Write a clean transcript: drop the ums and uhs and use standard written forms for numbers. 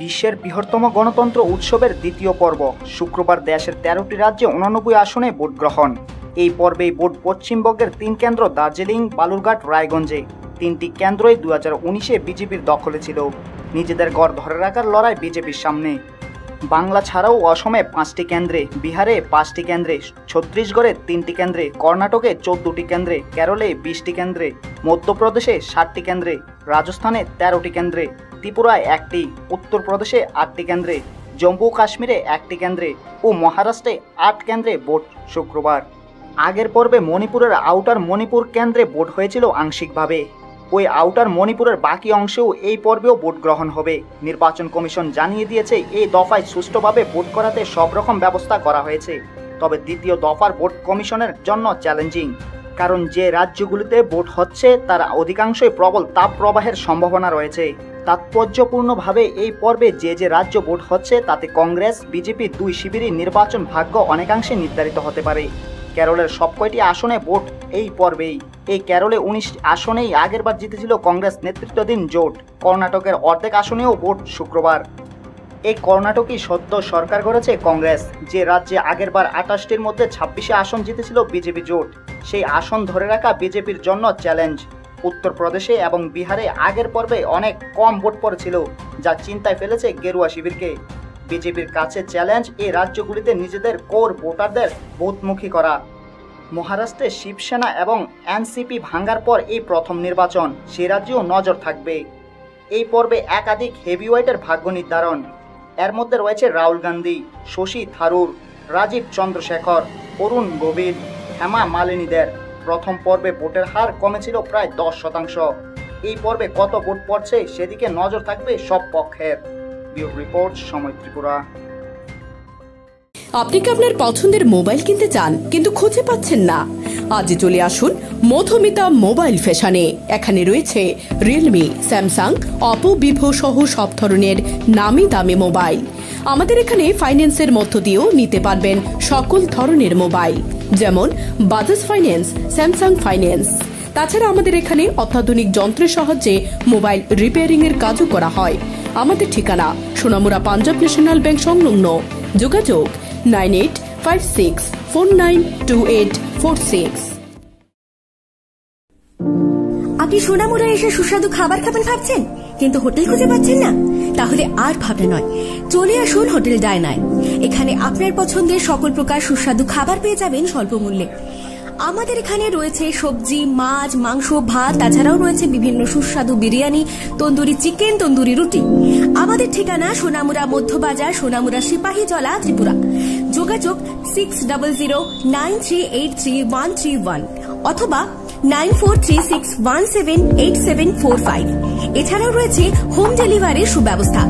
বিশ্বের বৃহত্তম গণতন্ত্র উৎসবের দ্বিতীয় পর্ব শুক্রবার দেশের 13টি রাজ্যে 89 আসনে ভোট গ্রহণ। এই পর্বেই ভোট পশ্চিমবঙ্গের 3 কেন্দ্র দার্জিলিং, বালুরঘাট, রায়গঞ্জে। 3টি কেন্দ্রই 2019-এ বিজেপির দখলে ছিল। নিজেদের গড় ধরে রাখার লড়াই বিজেপির সামনে। বাংলা ছাড়াও অসমে 5টি কেন্দ্রে, বিহারে 5টি কেন্দ্রে, ছত্তিশগড়ে 3টি কেন্দ্রে, কর্ণাটকে 14টি কেন্দ্রে, কেরলে 20টি কেন্দ্রে, মধ্যপ্রদেশে 60টি কেন্দ্রে, রাজস্থানে 13টি কেন্দ্রে, ত্রিপুরায় 1টি, উত্তরপ্রদেশে 8টি কেন্দ্রে, জম্মু কাশ্মীরে 1টি কেন্দ্রে ও মহারাষ্ট্রে 8 কেন্দ্রে ভোট শুক্রবার। আগের পর্বে মণিপুরের আউটার মণিপুর কেন্দ্রে ভোট হয়েছিল আংশিকভাবে। ওই আউটার মণিপুরের বাকি অংশেও এই পর্বেও ভোট গ্রহণ হবে। নির্বাচন কমিশন জানিয়ে দিয়েছে এই দফায় সুষ্ঠুভাবে ভোট করাতে সব রকম ব্যবস্থা করা হয়েছে। তবে দ্বিতীয় দফার ভোট কমিশনের জন্য চ্যালেঞ্জিং, কারণ যে রাজ্যগুলিতে ভোট হচ্ছে তার অধিকাংশই প্রবল তাপ প্রবাহের সম্ভাবনা রয়েছে। তাৎপর্যপূর্ণভাবে এই পর্বে যে রাজ্য ভোট হচ্ছে তাতে কংগ্রেস, বিজেপি 2 শিবিরই নির্বাচন ভাগ্য অনেকাংশে নির্ধারিত হতে পারে। কেরলের সবকয়টি আসনে ভোট এই পর্বেই। এই কেরলে 19 আসনেই আগেরবার জিতেছিল কংগ্রেস নেতৃত্বাধীন জোট। কর্ণাটকের অর্ধেক আসনেও ভোট শুক্রবার। এই কর্ণাটকই সদ্য সরকার গড়েছে কংগ্রেস, যে রাজ্যে আগেরবার 28টির মধ্যে 26 আসন জিতেছিল বিজেপি জোট। সেই আসন ধরে রাখা বিজেপির জন্য চ্যালেঞ্জ। উত্তরপ্রদেশে এবং বিহারে আগের পর্বে অনেক কম ভোট পড়েছিল, যা চিন্তায় ফেলেছে গেরুয়া শিবিরকে। বিজেপির কাছে চ্যালেঞ্জ এই রাজ্যগুলিতে নিজেদের কোর ভোটারদের ভোটমুখী করা। মহারাষ্ট্রে শিবসেনা এবং এনসিপি ভাঙ্গার পর এই প্রথম নির্বাচন, সে রাজ্যেও নজর থাকবে। এই পর্বে একাধিক হেভিওয়েটের ভাগ্য নির্ধারণ। এর মধ্যে রয়েছে রাহুল গান্ধী, শশী থারুর, রাজীব চন্দ্রশেখর, অরুণ গোবিল, হেমা মালিনীদের। প্রথম পর্বে ভোটের হার কমেছিল প্রায় 10%। এই পর্বে কত ভোট পড়ছে সেদিকে নজর থাকবে সব পক্ষের। ব্যুরো রিপোর্ট, সময় ত্রিপুরা। আপনি কি আপনার পছন্দের মোবাইল কিনতে চান কিন্তু খুঁজে পাচ্ছেন না? আজই চলে আসুন মধুমিতা মোবাইল ফ্যাশনে। এখানে রয়েছে রিয়েলমি, স্যামসাং, অপো, ভিভো সহ সব ধরনের নামি দামি মোবাইল। আমাদের এখানে ফাইন্যান্সের মধ্য দিয়েও নিতে পারবেন সকল ধরনের মোবাইল, যেমন বাজাজ ফাইন্যান্স, স্যামসাং ফাইন্যান্স। তাছাড়া আমাদের এখানে অত্যাধুনিক যন্ত্রের সাহায্যে মোবাইল রিপেয়ারিং এর কাজও করা হয়। আমাদের ঠিকানা সোনামুড়া পাঞ্জাব ন্যাশনাল ব্যাংক সংলগ্ন। যোগাযোগ 9856492846। আপনি সোনামুড়া এসে সুস্বাদু খাবার খাবেন ভাবছেন, কিন্তু হোটেল খুঁজে পাচ্ছেন না? তাহলে আর ভাবনা নয়, চলে আসুন হোটেল ডায়নায়। এখানে আপনার পছন্দের সকল প্রকার সুস্বাদু খাবার পেয়ে যাবেন স্বল্প মূল্যে। আমাদের এখানে রয়েছে সবজি, মাছ, মাংস, ভাত, তাছাড়াও রয়েছে বিভিন্ন সুস্বাদু বিরিয়ানি, তন্দুরি চিকেন, তন্দুরি রুটি। আমাদের ঠিকানা সোনামুড়া মধ্যবাজার, সোনামুড়া সিপাহীজলা, ত্রিপুরা। যোগাযোগ 600093833131 অথবা 9436178745। এছাড়াও রয়েছে হোম ডেলিভারির সুব্যবস্থা।